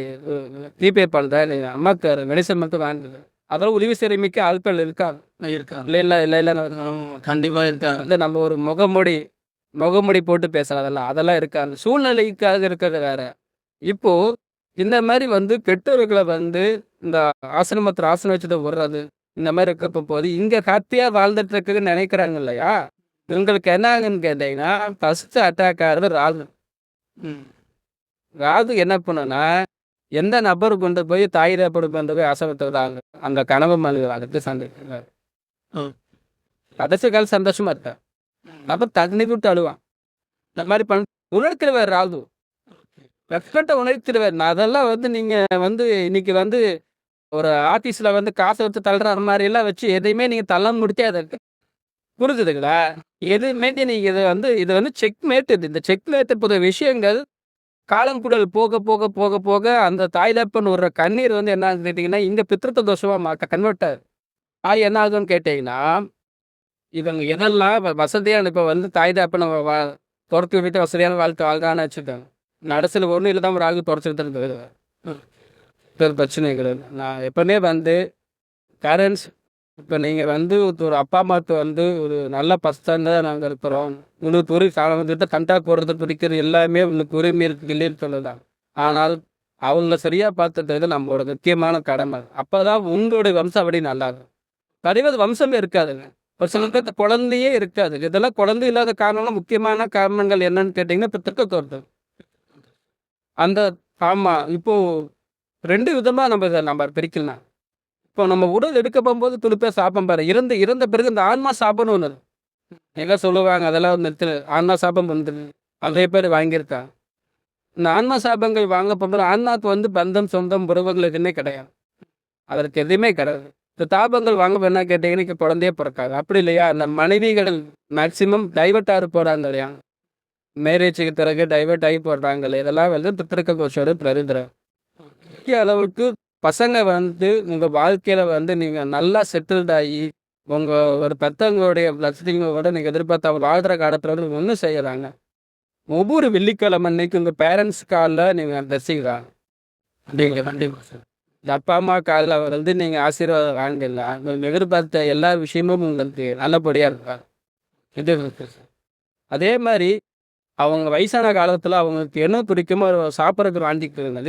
ரீபே பண்றேன். எங்க அம்மாக்கு மெடிசன் மட்டும் வாங்குது. அதெல்லாம் உதவி செய்ற மிக்க ஆட்கள் இருக்காங்க. இருக்காங்க. இல்ல. கண்டிப்பா இருக்காங்க. வந்து நம்ம ஒரு முகமூடி போட்டு பேசலாம். அதெல்லாம் இருக்காது. சூழ்நிலைக்காக இருக்கிறது வேற. இப்போ இந்த மாரி வந்து பெற்றோர்கள வந்து இந்த ஆசிரமத்தில ஆசனம் வச்சுட்டு விடுறது. இந்த மாரி இருக்கப்ப போது இங்க ஹேப்பியா வாழ்ந்துட்டு இருக்குன்னு நினைக்கிறாங்க இல்லையா? இவங்களுக்கு என்ன ஆகுன்னு கேட்டீங்கன்னா, ஃபர்ஸ்ட் அட்டாக் ஆகுறது ராகு. ம். ராகு என்ன பண்ணும்னா, எந்த நபர் கொண்டு போய் தாய் தகப்பனை கொண்டு போய் ஆசிரமத்தில அந்த கனவு மனிதர்களுக்கு சண்டை. ஓ. கடைசி காலம் சந்தோஷமா இருப்பார். ம். அப்ப தண்ணி விட்டு அழுவான். இந்த மாரி உணர்த்திடுவார் ராகு. ரெஸ்பெக்ட்ட உணர்த்திடுவார். நான் அதெல்லாம் வந்து நீங்க வந்து இன்னைக்கு வந்து ஒரு ஆஃபீஸ்ல வந்து காச வச்சு தள்ளுற மாரிலாம் வச்சு எதையுமே நீங்க தள்ள முடியாது. புரிஞ்சுதுங்களா? எதுவுமே நீங்க இது வந்து செக்மேட் இது. இந்த செக்மேட் புது விஷயங்கள் காலங்குடல் போக அந்த தாய் தகப்பன் விடுற கண்ணீர் வந்து என்ன ஆகுதுன்னு கேட்டீங்கன்னா, இங்க பித்ருத்த தோஷமா கன்வெர்ட் என்ன ஆகுதுன்னு கேட்டீங்கன்னா, இவங்க எதெல்லாம் வசதியான இப்ப வந்து தாய் தகப்பன தொரத்தி விட்டு வசதியான வாழ்க்கை வாழ்றான்னு வச்சுக்கோங்க. நடுசுல ஒண்ணும் இல்லாம ராகு தொலைச்சிட்டு தான் போயிடுவார். பெரும் பிரச்சனை கிடையாது. நான் எப்பவுமே வந்து பேரண்ட்ஸ் இப்ப நீங்க வந்து ஒரு அப்பா அம்மாவுக்கு வந்து ஒரு நல்ல பசங்க நாங்க இருக்கிறோம். உங்களுக்கு ஒரு வந்துட்டு கண்டா போறது பிடிக்கிறது எல்லாமே உங்களுக்கு உரிமை இருக்கு இல்லைன்னு சொல்லலாம். ஆனால் அவங்கள சரியா பார்த்துட்டது நம்மளோட முக்கியமான கடமை. அப்பதான் உங்களுடைய வம்சாவளி நல்லா இருக்கும். நிறைய வம்சமே இருக்காதுங்க. ஒரு சில பேர்த்த குழந்தையே இருக்காது. இதெல்லாம் குழந்தை இல்லாத காரணம்லாம் முக்கியமான காரணங்கள் என்னன்னு கேட்டீங்கன்னா, இப்ப திட்டத்தோர்த்து. அந்த ஆமா. இப்போ 2 விதமா நம்ம பிரிக்கலாம். இப்போ நம்ம உடல் எடுக்க போகும்போது துடுப்பே சாபம் பாரு. இறந்த பிறகு இந்த ஆன்மா சாபம்னு ஒண்ணு இருக்கு. எல்லாம் சொல்லுவாங்க. அதெல்லாம் வந்து ஆன்மா சாபம் வந்துரு. நிறைய பேர் வாங்கியிருக்காங்க. இந்த ஆன்மா சாபங்கள் வாங்க போகும்போது ஆன்மாவுக்கு வந்து பந்தம், சொந்தம், உறவுகள் எதுவுமே கிடையாது. அதற்கு எதுவுமே கிடையாது. இந்த தாபங்கள் வாங்க என்ன கேட்டீங்கன்னா, இங்க குழந்தையே பிறக்காது. அப்படி இல்லையா? அந்த மனைவிகள் மேக்ஸிமம் டைவர்ட் ஆக போறாங்க இல்லையா? மேரேஜுக்கு பிறகு டைவர்ட் ஆகி போடுறாங்க இல்லையா? இதெல்லாம் வந்து பித்திருக்க கோஷோட பிரதிதிரம். முக்கிய அளவுக்கு பசங்க வந்து உங்க வாழ்க்கையில வந்து நீங்க நல்லா செட்டில்ட் ஆகி, உங்க ஒரு பெத்தவங்களுடைய பிளஸ்ஸிங்கோட நீங்க எதிர்பார்த்து அவங்க வாழ்ற காலத்துல வந்து ஒண்ணு செய்யறாங்க. ஒவ்வொரு வெள்ளிக்கிழமை அன்னைக்கு உங்க பேரண்ட்ஸ் கால்ல நீங்க தரிசிக்கலாம். அப்படிங்க கண்டிப்பா சார். இந்த அப்பா, அம்மா கால்ல வந்து நீங்க ஆசீர்வாதம் வாங்கிடலாம். நீங்க எதிர்பார்த்த எல்லா விஷயமும் உங்களுக்கு நல்லபடியா இருக்கும். இது இருக்கு சார். அதே மாரி அவங்க வயசான காலத்துல அவங்களுக்கு என்ன பிடிக்குமோ அத சாப்பிடறதுக்கு வாங்கிக்குங்க.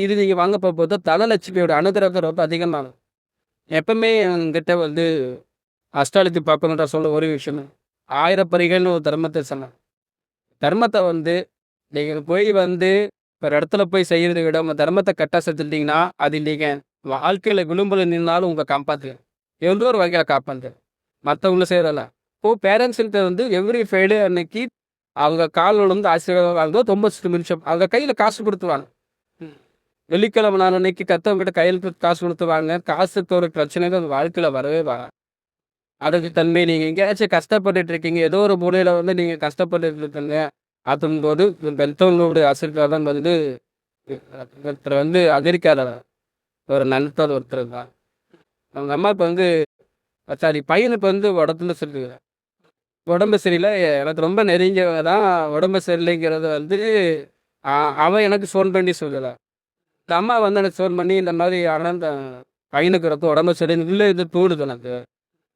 இது நீங்க வாங்க போகும்போது தனலட்சுமியோட அனுகிரகம் ரொம்ப அதிகமாகும். எப்பவுமே என்கிட்ட வந்து அஸ்ட்ராலஜி பார்க்கணுன்ற சொல்ல ஒரு விஷயம். 1000 பரிகள்னு ஒரு தர்மத்தை சொன்னேன். தர்மத்த வந்து நீங்க போய் வந்து ஒரு இடத்துல போய் செய்யறத விட உங்க தர்மத்த கரெக்ட்டா செஞ்சுட்டீங்கன்னா, அது நீங்க வாழ்க்கையில விளிம்புல நின்னாலும் உங்கள காப்பாத்தும். ஏதோ ஒரு வகையில காப்பாத்தும். மத்தவங்கள செய்றதல்ல. இப்போ பேரண்ட்ஸ்கிட்ட வந்து எவ்ரி ஃப்ரைடே அன்னைக்கு அவங்க கால் விழுந்து ஆசீர்வாதம் வாங்கும்போது 90 நிமிஷம் அவங்க கையில காசு குடுத்து வாங்க. ம். வெள்ளிக்கிழமை நாள் அன்னைக்கு கத்தவங்ககிட்ட கையில காசு குடுத்து வாங்க. காசுக்கு ஒரு பிரச்சனைகள் உங்க வாழ்க்கையில வரவே வராது. அதுக்கு தன்மை நீங்க எங்கேயாச்சும் கஷ்டப்பட்டுட்டு இருக்கீங்க. ஏதோ ஒரு மூலையில வந்து நீங்க கஷ்டப்பட்டுட்டு இருக்கீங்க. அதும்போது பெத்தவங்களுடைய ஆசீர்வாதம் வந்து ஒருத்தர் வந்து அமெரிக்கால ஒரு நண்பர் ஒருத்தர் இருந்தார். அவங்க அம்மாவுக்கு வந்து சாரி பையனுக்கு வந்து உடம்புல சரியில்ல. உடம்பு சரியில்ல. எனக்கு ரொம்ப நெருங்கியவங்க தான். உடம்பு சரியில்லைங்கிறது வந்து அ அவன் எனக்கு ஃபோன் பண்ணி சொல்லல. இந்த அம்மா வந்து எனக்கு ஃபோன் பண்ணி இந்த மாதிரி ஆனந்த பையனுக்கு ரொம்ப உடம்பு சரியில்லைன்னு உள்ளே இருந்து தோணுது எனக்கு.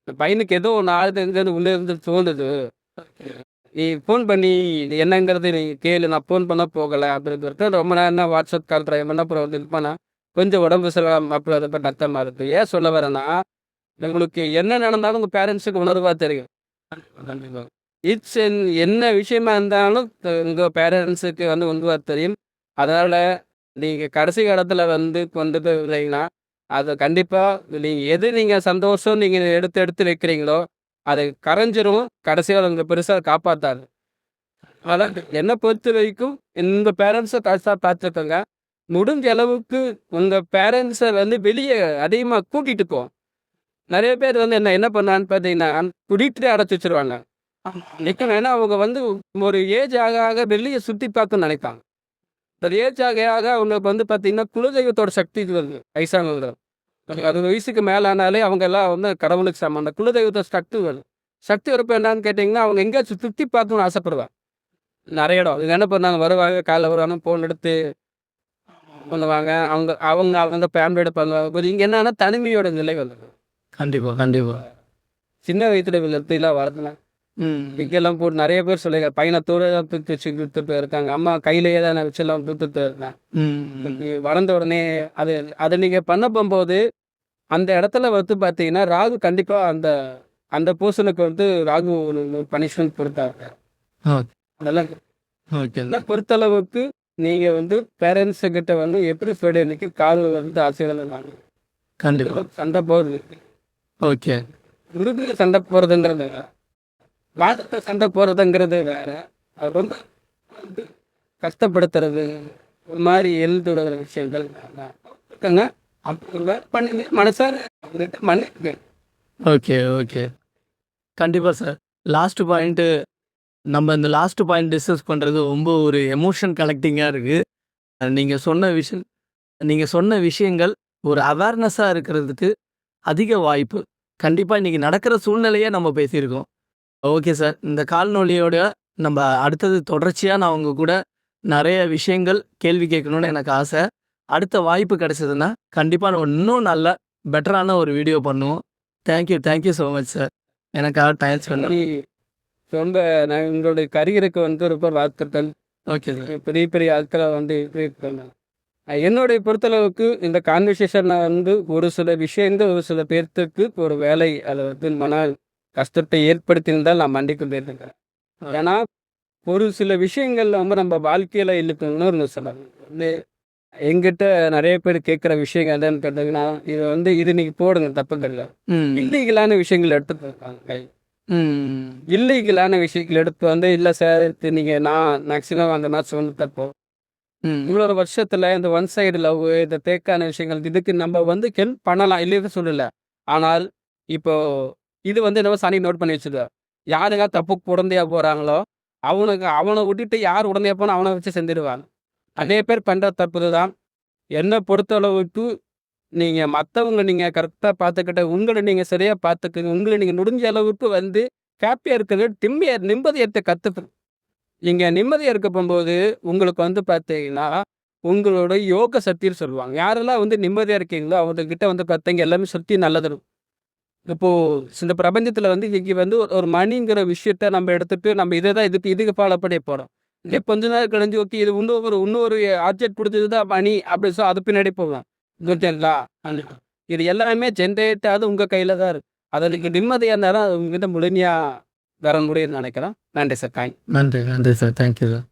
இந்த பையனுக்கு ஏதோ ஒண்ணு ஆகுதுங்கிறது உள்ளே இருந்து தோணுது. நீ ஃபோன் பண்ணி இது என்னங்கிறது நீ கேளு. நான் ஃபோன் பண்ண போகல அப்படின்னு சொல்லிட்டு ரொம்ப நேரம் தான் வாட்ஸ்அப் கால் ட்ரை பண்ண அப்புறம் வந்து இது பண்ணா, கொஞ்சம் உடம்பு சரியில்லாம அப்புறம் அது நத்தமா இருக்கு. ஏன் சொல்ல வரேன்னா, உங்களுக்கு என்ன நடந்தாலும் உங்க பேரண்ட்ஸுக்கு உணர்வா தெரியும். கண்டிப்பா. இட்ஸ் என்ன விஷயமா இருந்தாலும் உங்க பேரண்ட்ஸுக்கு வந்து உணர்வா தெரியும். அதனால நீங்க கடைசி காலத்துல வந்து கொண்டு போய் விடுறீங்கன்னா, அது கண்டிப்பா நீங்க சந்தோஷம் நீங்க எடுத்து எடுத்து வைக்கிறீங்களோ, அது கரைஞ்சிரும். கடைசியா உங்கள பெருசா காப்பாத்தாது. அதான் என்ன பொறுத்தவரைக்கும் உங்க பேரண்ட்ஸ கரெக்ட்டா பார்த்துக்கோங்க. முடிஞ்ச அளவுக்கு உங்க பேரண்ட்ஸ வந்து வெளிய அதிகமா கூட்டிட்டு போ. நிறைய பேர் வந்து என்ன பண்ணான்னு பார்த்தீங்கன்னா, வீட்டிலே அடைச்சு வச்சுருவாங்க. ஏன்னா அவங்க வந்து ஒரு ஏஜ் ஆக ஆக வெளிய சுத்தி பார்க்கணும்னு நினைப்பாங்க. ஒரு ஏஜ் ஆக ஆக அவங்களுக்கு வந்து பார்த்தீங்கன்னா, குலதெய்வத்தோட சக்தி இது வருது வயசானவங்க. 60 வயசுக்கு மேல ஆனாலே அவங்க எல்லாம் வந்து கடவுளுக்கு சமம். அந்த குலதெய்வத்தோட சக்தி வருது. சக்தி வரப்ப என்னன்னு கேட்டீங்கன்னா, அவங்க எங்கேயாச்சும் சுத்தி பார்க்கணும்னு ஆசைப்படுவாங்க. நெறைய இடம். இவங்க என்ன பண்ணாங்க, வருவாங்க காலைல வருவாங்க, ஃபோன் எடுத்து பண்ணுவாங்க. அவங்க அவங்க அவங்க ஃபேமிலியோட எடுப்பாங்க. இங்க என்னன்னா தனிமையோட நிலை வந்துரும். கண்டிப்பா, கண்டிப்பா. சின்ன வயசுல இப்படிலாம் வளர்த்துனா ம். விக்கெல்லாம் போட்டு நெறைய பேர் சொல்லியிருக்காங்க. பையன தூர தான் தூக்கி வச்சு வித்துட்டு போயிருக்காங்க. அம்மா கையிலேயே தான் வச்செல்லாம் வித்துட்டு போயிருக்காங்க. ம். வளர்ந்த உடனே அது அத நீங்க பண்ண போம்போது, அந்த இடத்துல வந்து பார்த்தீங்கன்னா, ராகு கண்டிப்பா அந்த அந்த பெர்சனுக்கு வந்து ராகு ஒரு பனிஷ்மென்ட் குடுத்தாரு. ஓகே. அதெல்லாம் ஓகே. என்ன பொறுத்தளவுக்கு நீங்க வந்து பேரண்ட்ஸ் கிட்ட வந்து எப்படி போயிட்டு கால் வந்து ஆசீர்வாதம் வாங்கணும். கண்டிப்பா. சண்டை போடுறது. ஓகே. விருதுல சண்டை போடுறதுன்றது வேற. வாதத்தை சண்டை போடுறதுங்கிறது வேற. அது ரொம்ப வந்து கஷ்டப்படுத்துறது, ஒரு மாரி எழுதுற விஷயங்கள் இருக்குங்க. அப்படி பண்ணி மனசார அவங்ககிட்ட மன்னிப்பு. Okay, okay. கண்டிப்பா சார். லாஸ்ட் பாயிண்ட்டு நம்ம இந்த லாஸ்ட் பாயிண்ட் டிஸ்கஸ் பண்றது ரொம்ப ஒரு எமோஷன் கலெக்டிங்கா இருக்கு. நீங்க சொன்ன விஷயங்கள் ஒரு அவேர்னஸா இருக்கிறதுக்கு அதிக வாய்ப்பு. கண்டிப்பா இன்னைக்கு நடக்கிற சூழ்நிலைய நம்ம பேசியிருக்கோம். Okay sir. இந்த கால்நொழியோட நம்ம அடுத்தது தொடர்ச்சியா நான் உங்க கூட நெறைய விஷயங்கள் கேள்வி கேட்கணும்னு எனக்கு ஆசை. அடுத்த வாய்ப்பு கிடைச்சதுன்னா, கண்டிப்பா நம்ம இன்னும் நல்ல பெட்டரான ஒரு வீடியோ பண்ணுவோம். Thank you so much sir. எனக்காக டைம் ஸ்பெண்ட் ரொம்ப நான் உங்களுடைய கரியருக்கு வந்து ரொம்ப வாழ்த்துக்கள். Okay sir. பெரிய பெரிய ஆட்களை வந்து இப்படி இருக்காங்க. என்னுடைய பொறுத்தளவுக்கு இந்த கான்வர்சேஷன் வந்து ஒரு சில விஷயங்கள் ஒரு சில பேர்த்துக்கு ஒரு வேலை அதை வந்து மன கஷ்டத்தை ஏற்படுத்தியிருந்தால் நான் மன்னிக்க போயிருக்கேன். ஏன்னா ஒரு சில விஷயங்கள்ல வந்து நம்ம வாழ்க்கையில இருக்கணும்னு சொன்னாங்க. வந்து எங்கிட்ட நிறைய பேர் கேட்குற விஷயங்கள் என்னன்னு கேட்டீங்கன்னா, இது வந்து இது நீங்க போடுங்க தப்பு இல்லை. ம். இல்லீகலான விஷயங்கள் எடுத்துட்டு இருக்காங்க. ம். இல்லீகலான விஷயங்கள் எடுத்து வந்து இல்லை சார் இது நீங்க நான் மேக்சிமம் அந்த மாதிரி சொன்ன தப்போம். ம். இவ்வளோ வருஷத்துல இந்த ஒன் சைடு லவ் இந்த தேக்கான விஷயங்கள் இதுக்கு நம்ம வந்து ஹெல்ப் பண்ணலாம் இல்லைன்னு சொல்லல. ஆனால் இப்போ இது வந்து என்னவோ சனி நோட் பண்ணி வச்சுருக்கார். யாருங்க தப்பு உடந்தையா போறாங்களோ, அவனை விட்டுட்டு யார் உடந்தையா போனா அவனை வச்சு செஞ்சிருவாங்க. நிறைய பேர் பண்ற தப்பு தான். என்னை பொறுத்தளவுக்கு நீங்க மத்தவங்கள நீங்க கரெக்ட்டா பார்த்துக்கிட்ட, உங்கள நீங்க சரியா பார்த்துக்கங்க. உங்கள நீங்க முடிஞ்ச அளவுக்கு வந்து ஹேப்பியா இருக்கிறது நிம்மதியா இருக்க கத்துக்கணும். நீங்க நிம்மதியா இருக்க போம்போது, உங்களுக்கு வந்து பார்த்தீங்கன்னா, உங்களோட யோக சக்தின்னு சொல்லுவாங்க. யாரெல்லாம் வந்து நிம்மதியா இருக்கீங்களோ, அவங்க கிட்ட வந்து பார்த்தீங்க எல்லாமே சுத்தி நல்லது இருக்கும். இப்போ இந்த பிரபஞ்சத்துல வந்து இன்னைக்கு வந்து ஒரு மணிங்கிற விஷயத்த நம்ம எடுத்துட்டு, நம்ம இத தான் இதுக்கு ஃபாலோ பண்ணி போறோம். இதே கொஞ்ச நேரம் கழிஞ்சு, ஓகே இது இன்னொரு ஆப்ஜெக்ட் புடிச்சது தான் மணி அப்படி அது பின்னாடி போகலாம். புரியுதுங்களா? இது எல்லாமே ஜெனரேட் ஆகுது உங்க கையில தான் இருக்கு. அத நீங்க நிம்மதியா இருந்தா தான் உங்ககிட்ட முழுமையா வர முடியும்னு நினைக்கிறேன். நன்றி சார். நன்றி சார். Thank you sir.